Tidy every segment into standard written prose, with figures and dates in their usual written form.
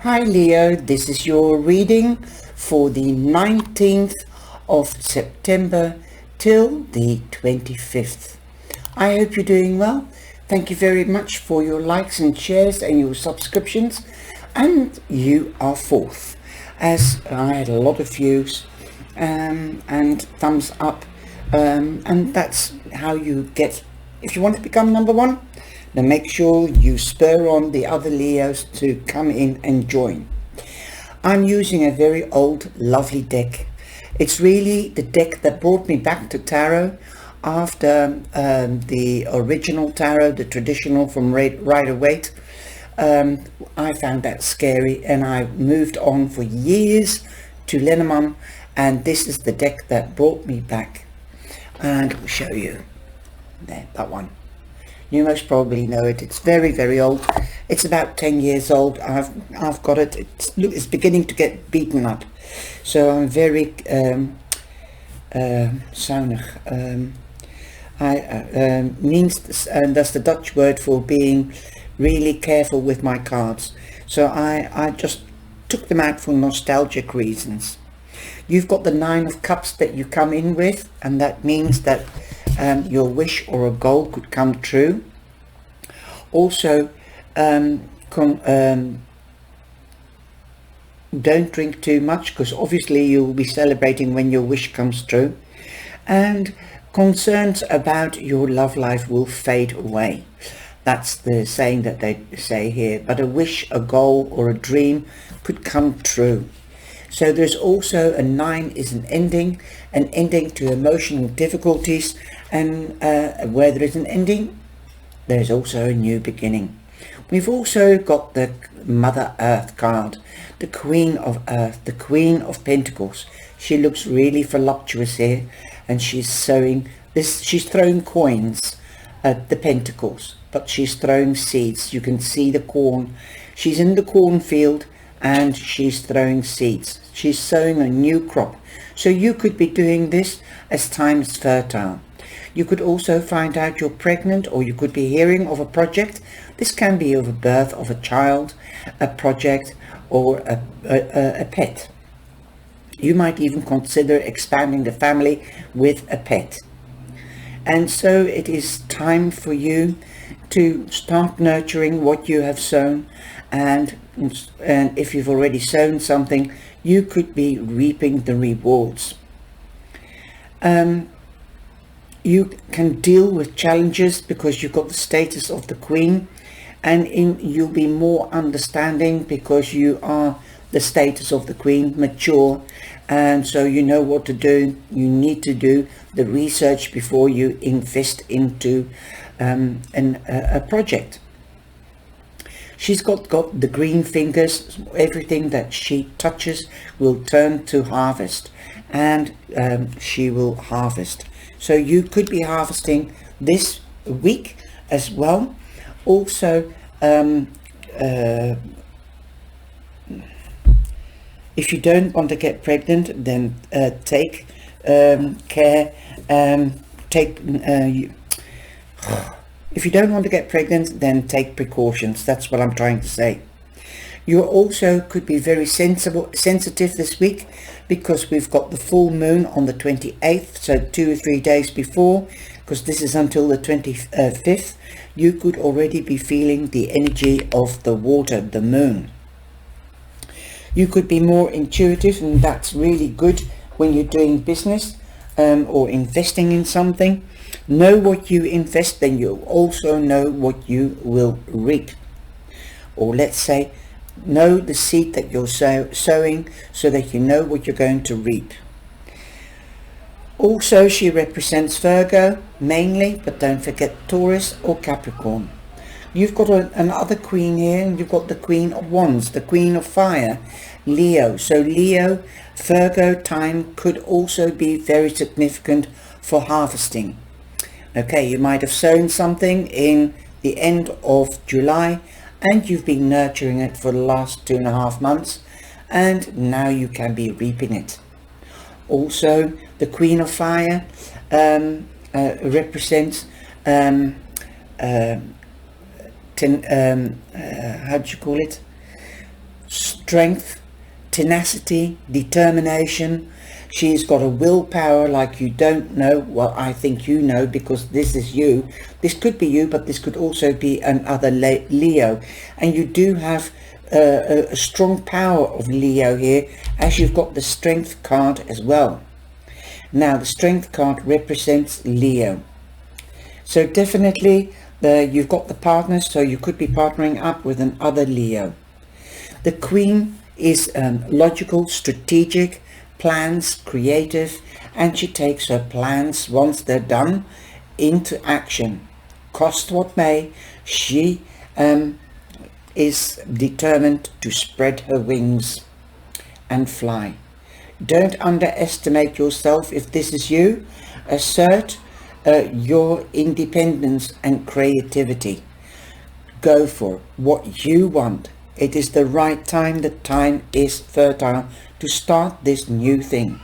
Hi Leo, this is your reading for the 19th of September till the 25th. I hope you're doing well. Thank you very much for your likes and shares and your subscriptions. And you are fourth, as I had a lot of views and thumbs up. And that's how you get, if you want to become number one, then make sure you spur on the other Leos to come in and join. I'm using a very old, lovely deck. It's really the deck that brought me back to tarot after the original tarot, the traditional from Rider-Waite. I found that scary and I moved on for years to Lenormand, and this is the deck that brought me back. And I'll show you. There, that one. You most probably know it. It's very, very old. It's about 10 years old. I've got it. It's beginning to get beaten up. So I'm very zuinig. Means, and that's the Dutch word for being really careful with my cards. So I just took them out for nostalgic reasons. You've got the 9 of Cups that you come in with, and that means that your wish or a goal could come true. Also, don't drink too much, because obviously you will be celebrating when your wish comes true. And concerns about your love life will fade away. That's the saying that they say here. But a wish, a goal, or a dream could come true. So there's also a 9 is an ending to emotional difficulties, and where there is an ending, there's also a new beginning. We've also got the Mother Earth card, the Queen of Earth, the Queen of Pentacles. She looks really voluptuous here, and she's throwing coins at the pentacles, but she's throwing seeds. You can see the corn. She's in the cornfield and she's throwing seeds. She's sowing a new crop. So you could be doing this as time is fertile. You could also find out you're pregnant, or you could be hearing of a project. This can be of a birth of a child, a project, or a pet. You might even consider expanding the family with a pet. And so it is time for you to start nurturing what you have sown, and if you've already sown something, you could be reaping the rewards. You can deal with challenges because you've got the status of the Queen, and you'll be more understanding because you are the status of the Queen, mature, and so you know what to do. You need to do the research before you invest into a project. She's got the green fingers. Everything that she touches will turn to harvest, and she will harvest. So you could be harvesting this week as well. Also, if you don't want to get pregnant, then take care. If you don't want to get pregnant, then take precautions. That's what I'm trying to say. You also could be very sensitive this week, because we've got the full moon on the 28th, so 2 or 3 days before, because this is until the 25th. You could already be feeling the energy of the water, the moon. You could be more intuitive, and that's really good when you're doing business or investing in something. Know what you invest, then you'll also know what you will reap. Or let's say, know the seed that you're sowing, so that you know what you're going to reap. Also, she represents Virgo mainly, but don't forget Taurus or Capricorn. You've got another queen here, and you've got the Queen of Wands, the Queen of Fire, Leo. So Leo, Virgo time could also be very significant for harvesting. Okay, you might have sown something in the end of July, and you've been nurturing it for the last 2.5 months, and now you can be reaping it. Also, the Queen of Fire represents how do you call it? strength, tenacity, determination. She's got a willpower like you don't know. Well, I think you know, because this is you. This could be you, but this could also be another Leo. And you do have a strong power of Leo here, as you've got the strength card as well. Now, the strength card represents Leo. So definitely you've got the partner, so you could be partnering up with another Leo. The Queen is logical, strategic, plans, creative, and she takes her plans, once they're done, into action. Cost what may, she is determined to spread her wings and fly. Don't underestimate yourself if this is you. Assert your independence and creativity. Go for what you want. It is the right time. The time is fertile to start this new thing.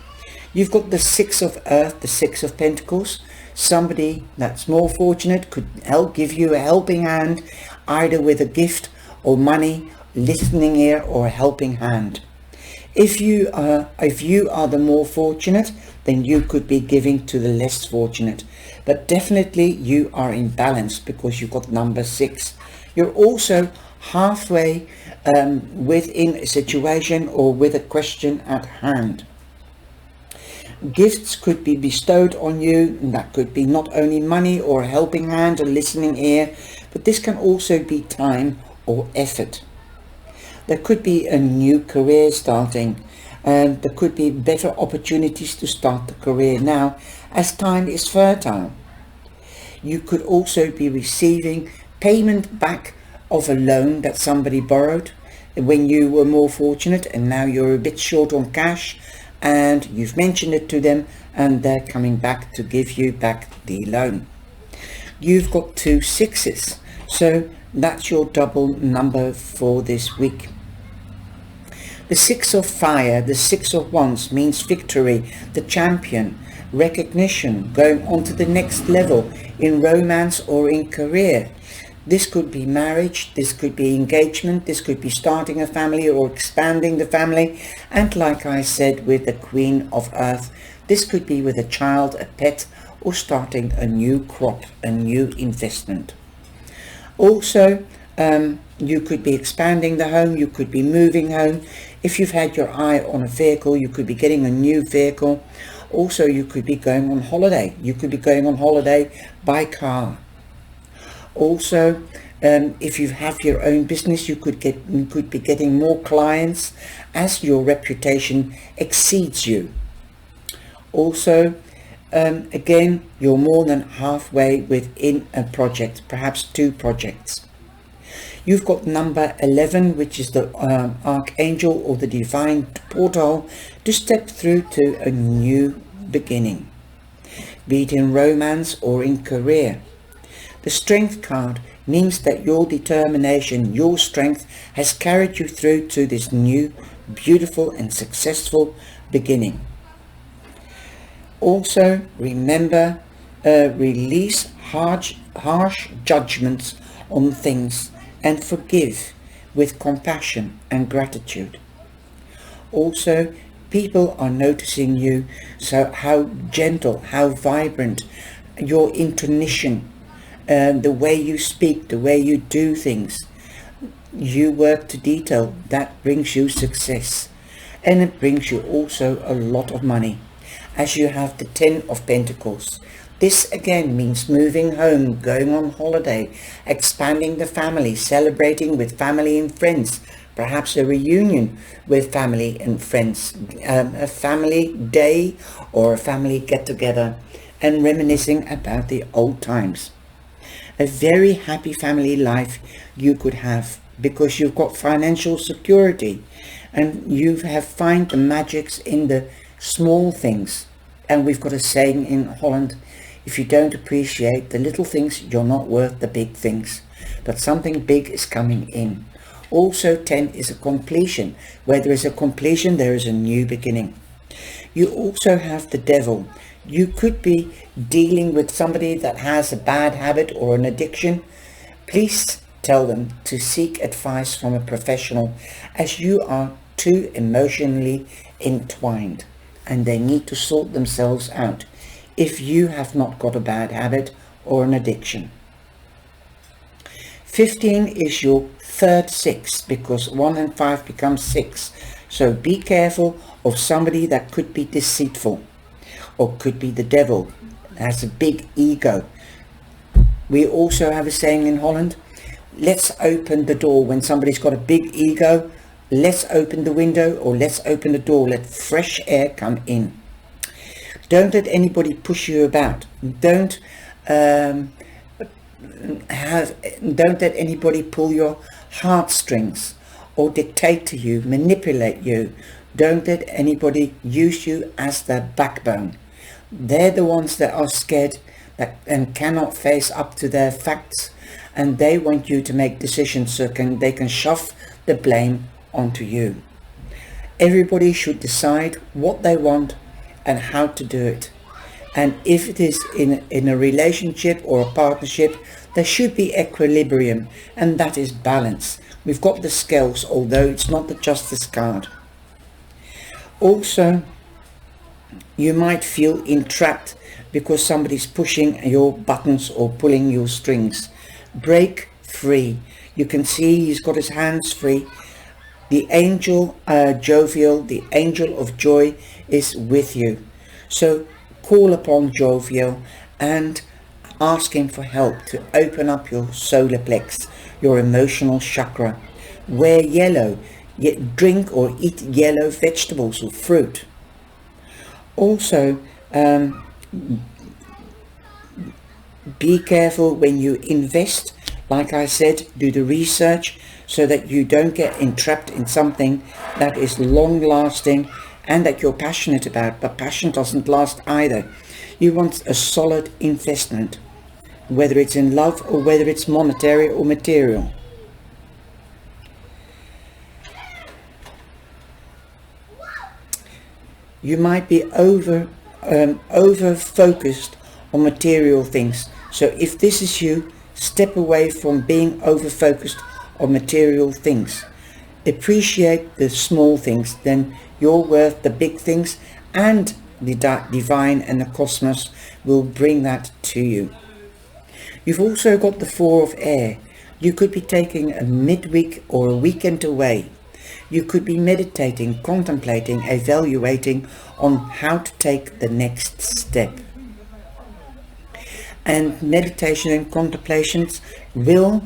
You've got the Six of Earth, the Six of Pentacles. Somebody that's more fortunate could give you a helping hand, either with a gift or money, listening ear, or a helping hand. If you are the more fortunate, then you could be giving to the less fortunate. But definitely you are in balance, because you've got number 6. You're also halfway within a situation or with a question at hand. Gifts could be bestowed on you, and that could be not only money or a helping hand, a listening ear, but this can also be time or effort. There could be a new career starting, and there could be better opportunities to start the career now, as time is fertile. You could also be receiving payment back of a loan that somebody borrowed when you were more fortunate, and now you're a bit short on cash, and you've mentioned it to them, and they're coming back to give you back the loan. You've got 2 6s, so that's your double number for this week. The 6 of Fire, the 6 of Wands, means victory, the champion, recognition, going on to the next level in romance or in career. This could be marriage, this could be engagement, this could be starting a family or expanding the family. And like I said with the Queen of Earth, this could be with a child, a pet, or starting a new crop, a new investment. Also, you could be expanding the home, you could be moving home. If you've had your eye on a vehicle, you could be getting a new vehicle. Also, you could be going on holiday. You could be going on holiday by car. Also, if you have your own business, you could be getting more clients as your reputation exceeds you. Also, again, you're more than halfway within a project, perhaps 2 projects. You've got number 11, which is the Archangel or the Divine Portal, to step through to a new beginning, be it in romance or in career. The Strength card means that your determination, your strength has carried you through to this new, beautiful and successful beginning. Also, remember, release harsh judgments on things and forgive with compassion and gratitude. Also, people are noticing you, so how gentle, how vibrant, your intonation, the way you speak, the way you do things. You work to detail. That brings you success, and it brings you also a lot of money, as you have the 10 of Pentacles. This again means moving home, going on holiday, expanding the family, celebrating with family and friends, perhaps a reunion with family and friends, a family day or a family get-together, and reminiscing about the old times. A very happy family life you could have, because you've got financial security, and you have found the magics in the small things. And we've got a saying in Holland, if you don't appreciate the little things, you're not worth the big things. But something big is coming in. Also, 10 is a completion. Where there is a completion, there is a new beginning. You also have the Devil. You could be dealing with somebody that has a bad habit or an addiction. Please tell them to seek advice from a professional, as you are too emotionally entwined and they need to sort themselves out if you have not got a bad habit or an addiction. 15 is your third 6, because 1 and 5 becomes 6. So be careful of somebody that could be deceitful or could be the devil, has a big ego. We also have a saying in Holland, let's open the door. When somebody's got a big ego, let's open the window or let's open the door, let fresh air come in. Don't let anybody push you about. Don't let anybody pull your heartstrings or dictate to you, manipulate you. Don't let anybody use you as their backbone. They're the ones that are scared and cannot face up to their facts, and they want you to make decisions so they can shove the blame onto you. Everybody should decide what they want and how to do it. And if it is in a relationship or a partnership, there should be equilibrium, and that is balance. We've got the scales, although it's not the justice card. Also, you might feel entrapped because somebody's pushing your buttons or pulling your strings. Break free. You can see he's got his hands free. The angel Jovial, the angel of joy, is with you. So call upon Jovial and ask him for help to open up your solar plex, your emotional chakra. Wear yellow, yet drink or eat yellow vegetables or fruit. Also, be careful when you invest. Like I said, do the research so that you don't get entrapped in something that is long lasting and that you're passionate about, but passion doesn't last either. You want a solid investment, whether it's in love or whether it's monetary or material. You might be over focused on material things. So if this is you, step away from being over focused on material things. Appreciate the small things, then you're worth the big things, and the divine and the cosmos will bring that to you. You've also got the 4 of air. You could be taking a midweek or a weekend away. You could be meditating, contemplating, evaluating on how to take the next step. And meditation and contemplations will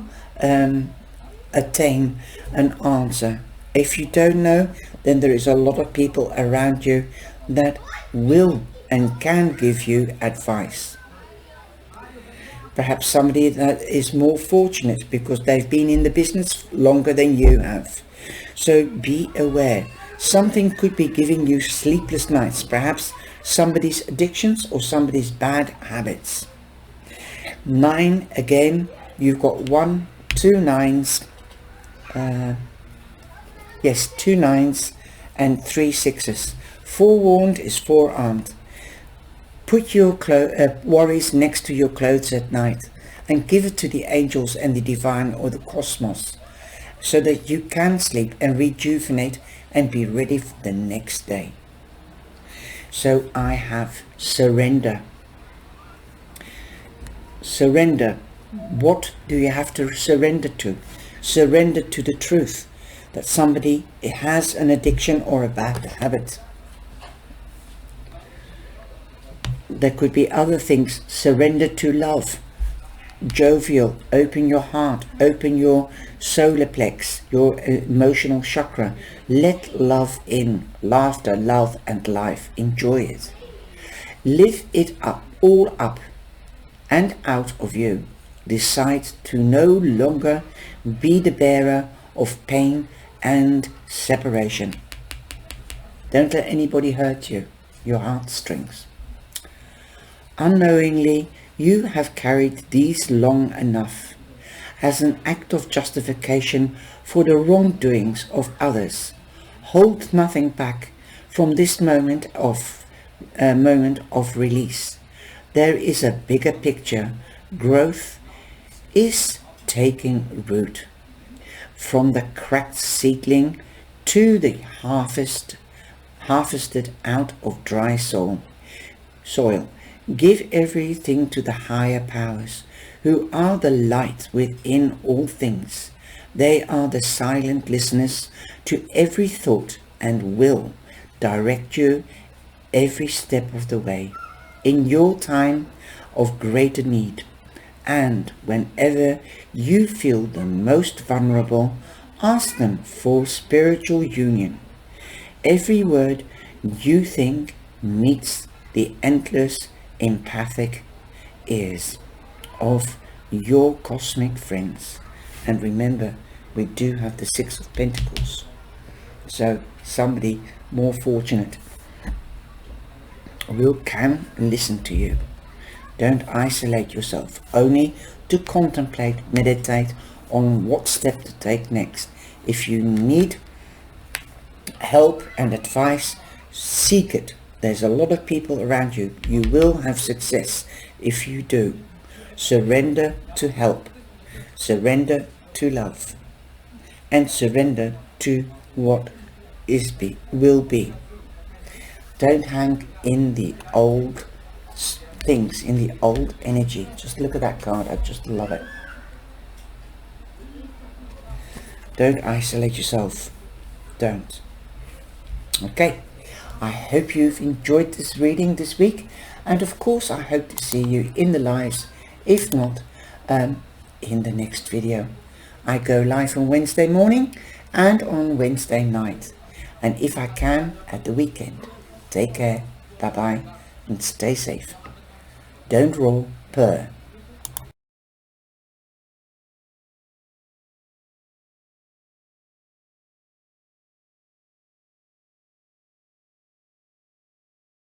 attain an answer. If you don't know, then there is a lot of people around you that will and can give you advice. Perhaps somebody that is more fortunate because they've been in the business longer than you have. So be aware. Something could be giving you sleepless nights, perhaps somebody's addictions or somebody's bad habits. 9, again, you've got 1, 2 9s, 2 9s and 3 6s. Forewarned is forearmed. Put your worries next to your clothes at night and give it to the angels and the divine or the cosmos, so that you can sleep and rejuvenate and be ready for the next day. So I have surrender. Surrender. What do you have to surrender to? Surrender to the truth that somebody has an addiction or a bad habit. There could be other things. Surrender to love. Jovial. Open your heart. Open your solar plex, your emotional chakra. Let love in. Laughter, love and life. Enjoy it. Live it up, all up and out of you. Decide to no longer be the bearer of pain and separation. Don't let anybody hurt you, your heartstrings. Unknowingly, you have carried these long enough as an act of justification for the wrongdoings of others. Hold nothing back from this moment of release. There is a bigger picture. Growth is taking root. From the cracked seedling to the harvested out of dry soil. Give everything to the higher powers, who are the light within all things. They are the silent listeners to every thought and will direct you every step of the way in your time of greater need. And whenever you feel the most vulnerable, ask them for spiritual union. Every word you think meets the endless empathic ears of your cosmic friends. And remember, we do have the Six of Pentacles. So somebody more fortunate can listen to you. Don't isolate yourself, only to contemplate, meditate on what step to take next. If you need help and advice, seek it. There's a lot of people around you. You will have success if you do. Surrender to help, surrender to love, and surrender to what will be. Don't hang in the old things, in the old energy. Just look at that card. I just love it. Don't isolate yourself. Don't. Okay. I hope you've enjoyed this reading this week, and of course I hope to see you in the lives, if not in the next video. I go live on Wednesday morning and on Wednesday night, and if I can at the weekend. Take care, bye bye, and stay safe. Don't roll, purr.